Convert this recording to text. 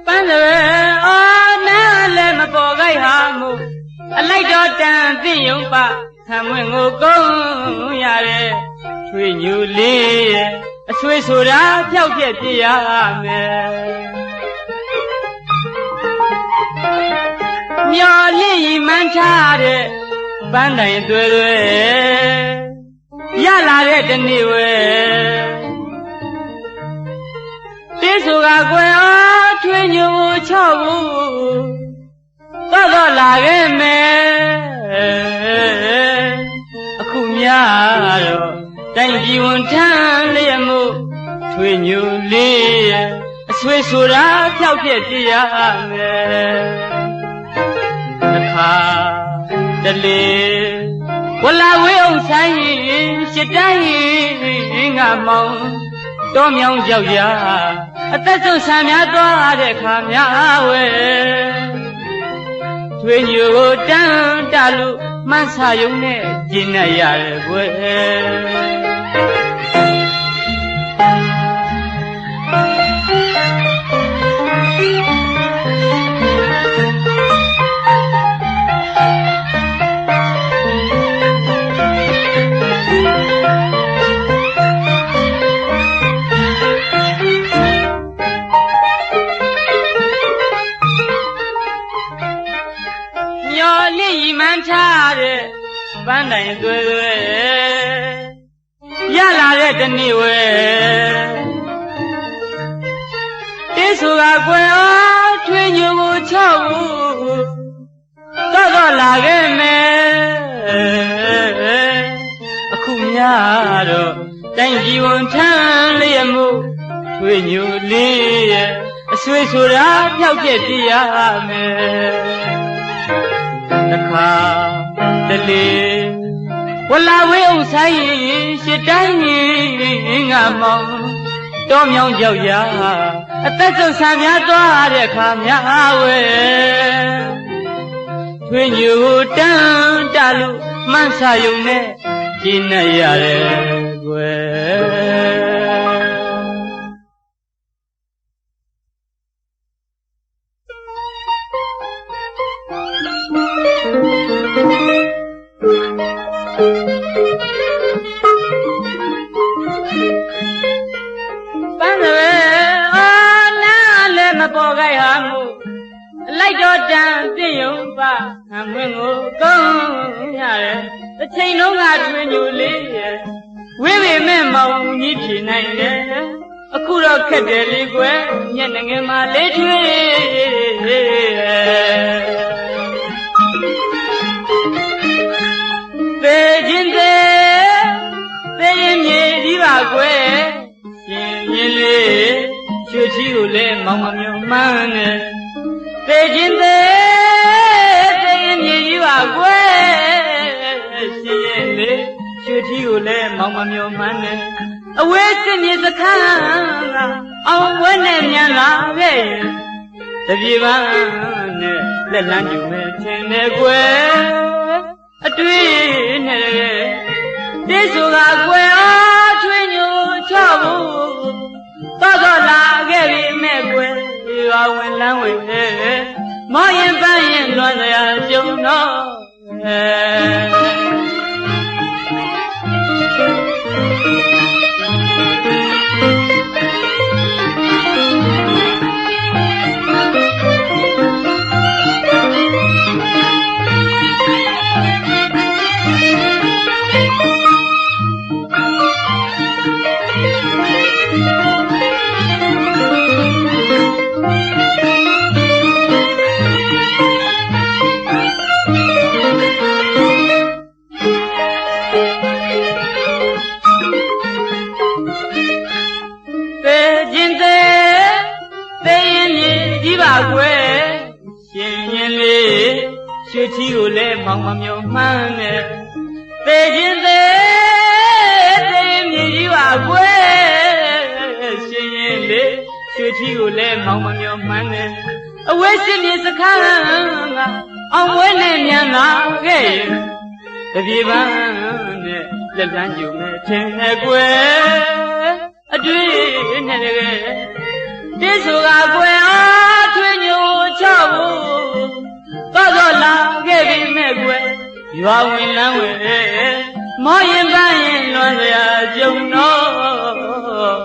ပန်းစပဲအော်နားလည်းမပေါ်ခိုက်ဟာမှုအလိုက်တော့တန်သိယုံပါခံမွင့်ကိုကုန်းရတဲ့ချွေညူလေးရဲ့အဆွေဆိုတာဖြောက်ပြက်ပြရမယ်မျော်လင့်ရီမှန်းထားတဲ့ပန်းတိုင်တွေ့ရလာတဲ့တနေ့ဝဲတေးဆိုကကွယ်အားချွေညူချော့ဘူးတော့လာခဲ့မယ်အခုများတော့တိုင်ပြည်ဝန်ထမ်းလျက်မှုချွေညူလေးရဲ့အဆွေဆိုတာဖြောက်ပြက်ပြရမယ်တစ်ခါတလေဝလာဝေးအောင်ဆိုင်ရှစ်တိုင်းငါမောင်တော်မြောင်ကြောက်ရအသက်ဆုံးဆံများသွားတဲ့ခါများဝဲချွေညူကိုတန်းတလို့မှန်းဆယုံနဲ့ကျင့်နေရတယ်ကွယ်ပန်းတိုင်တွေ့ရလာတဲ့တနေ့ဝဲတေးဆိုကကွယ်အားချွေညူကိုချော့ဘူးတော့လာခဲ့မယ်အခုများတော့တိုင်ပြည်ဝန်ထမ်းလျက်မှုချွေညူလေးရဲ့အဆွေဆိုတာဖြောက်ပြက်ပြရမယ်တစ်ခါတလေဝလာဝေးအောင်ဆိုင်ရှစ်တိုင်းငါမောင်တော်မြောင်ကြောက်ရအသက်ဆုံးဆံများသွားတဲ့ခါများဝဲချွေညူကိုတန်းတလို့မှန်းဆယုံနဲ့ကျင့်နေရတယ်ကွယ်ပန်းစပဲအော်နားလည်းမပေါ်ခိုက်ဟာမှုအလိုက်တော့တန်သိယုံပါခံမွင့်ကိုကုန်းရတယ်တစ်ချိန်လုံးကချွေညူလေးရဲ့ဝိပေမဲ့မောင်ကြီးဖြေနိုင်တယ်အခုတော့ခက်တယ်လေကွယ်ညက်ငယ်မှာလေးထွေးသေခြင်းသေရင်မြေကြီးပါကွယ်ရှင်ရင်လေးချွေချီကိုလည်းမောင်မမျိုးမှန်းနေသေခြင်းသေရင်မြေကြီးပါကွယ်ရှင်ရင်လေးချွေချီကိုလည်းမောင်မမျိုးမှန်းနေအဝေးစစ်မြေစခန်းကအောင်ဝဲနဲ့မြန်လာခဲ့တပြေပန်းနဲ့လက်လန်းကျူမဲ့ထင်တယ်ကွယ်အတွေ့နဲ့တေးဆိုကကွယ်အားချွေညူချော့ဘူးတော့လာခဲ့ပြီမဲ့ကွယ်ရွာဝင်လမ်းဝင်မောင်ရင်ပန်းရင်လွန်စရာကြုံတော့ကွယ်ရှင်ရင်လေးရွှေချီကိုလည်းမောင်မမျိုးမှန်းနေသေခြင်းသေမြေကြီးပါကွယ်ရှင်ရင်လေးရွှေချီကိုလည်းမောင်မမျိုးမှန်းနေအဝဲစစ်မြေစခန်းက အောင်ပွဲနဲ့မြန်လာခဲ့ရင်တပြေပန်းနဲ့လက်လန်းကျုံနဲ့ထင်နဲ့ကွယ်အတွေ့နဲ့တကယ်တိဆိုကကွယ်အားထွေးညိုချဖို့တော့လာခဲ့ပြီမဲ့ကွယ်ရွာဝင်လမ်းဝဲမောရင်ပန်းရင်လွန်စရာကြုံတော့